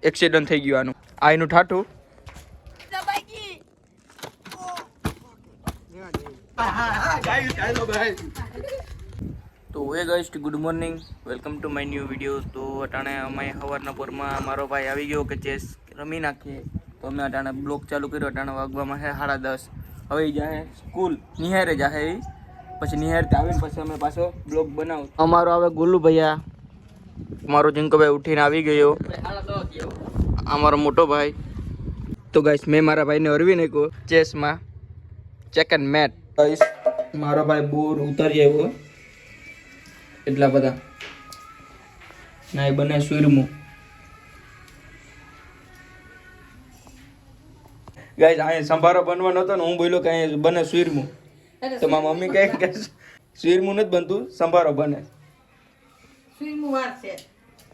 Accident થઈ ગયું આનું. આ એનું ઠાઠું. તો હે guys, good morning, welcome to my new video. તો અટાણે અમે સવારના પોરમાં મારો ભાઈ આવી ગયો કે ચેસ રમી નાખીએ. તો અમે અટાણે બ્લોગ ચાલુ કર્યો. અટાણે વાગવામાં છે 10:30. હવે જાય સ્કૂલ, નિહારે જાહે એ. પછી નિહારથી આવીને પછી અમે પાછો બ્લોગ બનાવું. અમારો આવે ગુલ્લુ ભૈયા, અમારો જીંકોભાઈ ઉઠીને આવી ગયો. અમારો મોટો ભાઈ. તો ગાઈસ, મેં મારા ભાઈને હરવી નાખ્યો ચેસમાં. Check and mate. ગાઈસ, મારો ભાઈ બોર ઉતારી આવ્યો એટલા બધા ના. એ બને સુરમું. ગાઈસ, અહીંયા સંભારો બનવાનો હતો ને, હું બોલ્યો કે અહીંયા બને સુરમું. તો મારી મમ્મી કહે કે સુરમું નથી બનતું, સંભારો બને. સુરમું વાર છે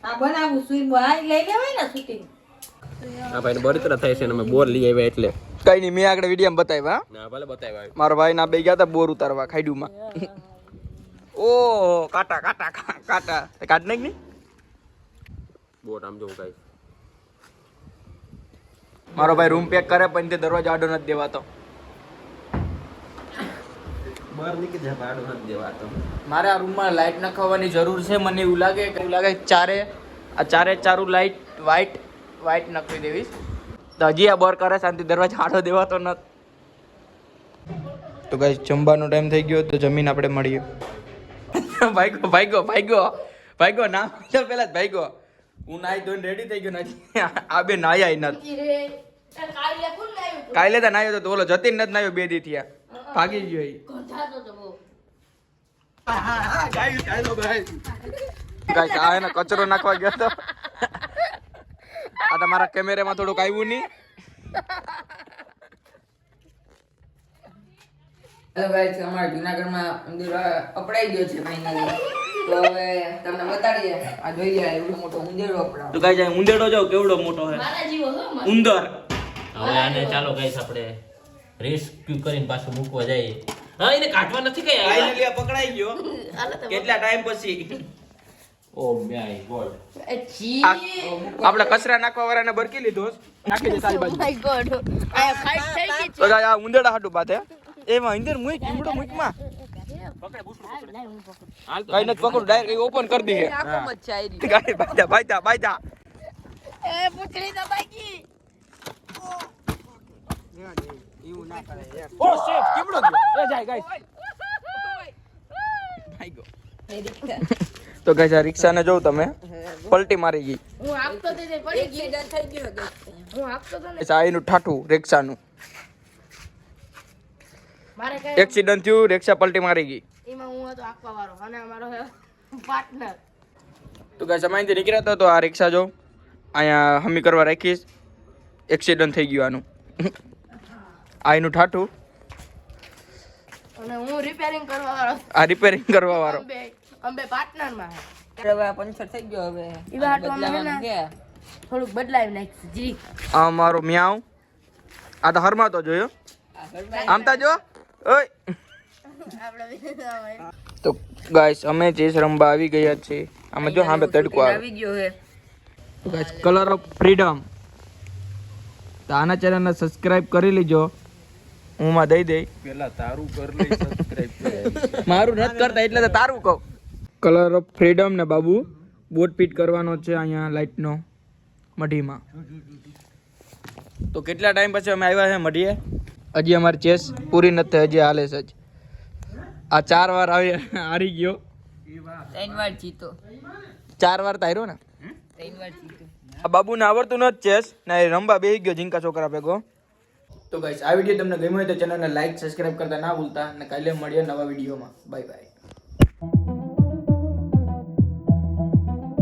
આ બનાવું. સુરમું આ લઈ લેવાય ને શૂટિંગ. આ ભાઈ બળતરા થાય છે ને અમે બોર લઈ આવ્યા એટલે કઈ નહીં, મેં આગળ વિડીયો બતાવ્યા. ના ભલે બતાવ્યા. મારો ભાઈ ના બે ગયા હતા બોર ઉતારવા ખાઈડુમાં. ઓ કાટા કાટા કાટા કાઢ નાખ નહીં. બોટ આમ જોઉં કઈ. મારો ભાઈ રૂમ પેક કરે પણ તે દરવાજો આડો નથી દેવાતો. બહાર નીકળી જાય ભાડો નથી દેવાતો. મારે આ રૂમમાં લાઈટ નખાવવાની જરૂર છે. મને એવું લાગે ચારું લાઈટ વ્હાઈટ નખવી દેવીશ. તો હજી આ બોર કરે શાંતિ, દરવાજો આડો દેવાતો નથી. તો ગાઈસ, જમવાનો ટાઈમ થઈ ગયો તો જમીન આપણે મળીએ. ભાઈગો ના પેલા જ ભાઈગો. હું નાઈ ધોઈને રેડી થઈ ગયો નથી. આ બે નાયા નથી. કાલે તો નાયો તો ઓલો જતીન નથી નાયો 2 દી થયા. ભાગી ગયો એ. ગાઈસ, આ એનો કચરો નાખવા ગયો તો આ તમારા કેમેરામાં થોડુંક આવ્યું નહીં. હેલો ગાઈસ, અમારા જૂનાગઢમાં મંદિર અપડાઈ ગયો છે ફાઇનલી. તો હવે તમને બતાડીએ. આ જોઈએ એવડો મોટો ઉંદેડો અપડાવ. તો ગાઈસ, આ ઉંદેડો જો કેવડો મોટો છે. ઉંદર. હવે આને ચાલો ગાઈસ આપણે રેસ્ક્યુ કરીને પાછું મૂકવા જઈએ. હા, એને કાઢવા નથી કઈ. ફાઇનલી આ પકડાઈ ગયો. કેટલા ટાઈમ પછી. Oh my God. આપણે કચરા નાખવા વાળાને બરકી લીધો. નાખી દે સારી બાજુ. માય ગોડ, આ ફાઇટ થઈ ગઈ છે. તો ગાઈસ, આ ઉંદેડા હાટુ બાતે. એમાં અંદર મુઈ કીમડો મુકમાં. પકડે બુસડું પકડે. કઈ નથી પકડું, ડાયરેક્ટ ઓપન કરી દે. આખો મત ચાયરી. ગાડી બાયતા. એ પૂછડી દબાઈ ગઈ. એવું ના કરે યાર. ઓ શેફ કીમડો ગયો. એ જાય ગાઈસ. ભાઈ ગયો. તો ગાઈસ, આ રિક્ષાને જોઉં તમે પલટી મારી ગઈ. હું આપતો તે પડી ગઈ. એક્સિડન્ટ થઈ ગયો ગાઈસ. હું આપતો તો ને. આ એનું ઠાઠું રિક્ષાનું. મારે કઈ એક્સિડન્ટ થયું, રિક્ષા પલટી મારી ગઈ. એમાં હું હતો આપવા વાળો અને અમારો પાર્ટનર. તો ગાઈસ, અમે અહીંથી નીકળ્યા હતા તો આ રિક્ષા જો અહીંયા હમી કરવા રાખીશ. એક્સિડન્ટ થઈ ગયું આનું. આ એનું ઠાઠું. અને હું રિપેરિંગ કરવા વાળો. આ રિપેરિંગ કરવા વાળો. અંબે પાર્ટનર માં હવે આ પંચર થઈ ગયો. હવે ઈ વાત અમે બદલાવાનું હે છે. થોડુંક બદલાવી નાખી જી. આ મારો મ્યાઉ. આ તો હરમાતો જોયો. આ ઘરમાં આમતા જો. ઓય. તો ગાઈસ, અમે ચેસ રમવા આવી ગયા છે. આમાં જો સામે તડકો આવે. આવી ગયો હે. તો ગાઈસ, કલર ઓફ ફ્રીડમ. તો આના ચેનલને સબસ્ક્રાઇબ કરી લેજો. હું માં દઈ પેલા તારું કર લે સબસ્ક્રાઇબ કરે. મારું નથી કરતા એટલે તો તારું કહું. કલર ઓફ ફ્રીડમ ને બાબુ બોટ પીટ કરવાનો છે અહીંયા લાઈટનો મઢીમાં. તો કેટલા ટાઈમ પછી અમે આવ્યા છે મઢીએ. હજી અમારી ચેસ પૂરી નથી, હજી હાલે છે જ. આ 4 વાર હારી ગયો. 3 વાર જીતો. 4 વાર તો હાર્યો ને. 3 વાર જીતો. આ બાબુને આવડતું નથી ચેસ ને, એ રમવા બેસી ગયો જીંકા છોકરા ભેગો. તો ગાઈસ, આ વિડીયો તમને ગમ્યો હોય તો ચેનલને લાઈક સબસ્ક્રાઇબ કરતા ના ભૂલતા. અને કાલે મળીએ નવા વિડીયોમાં. Bye bye.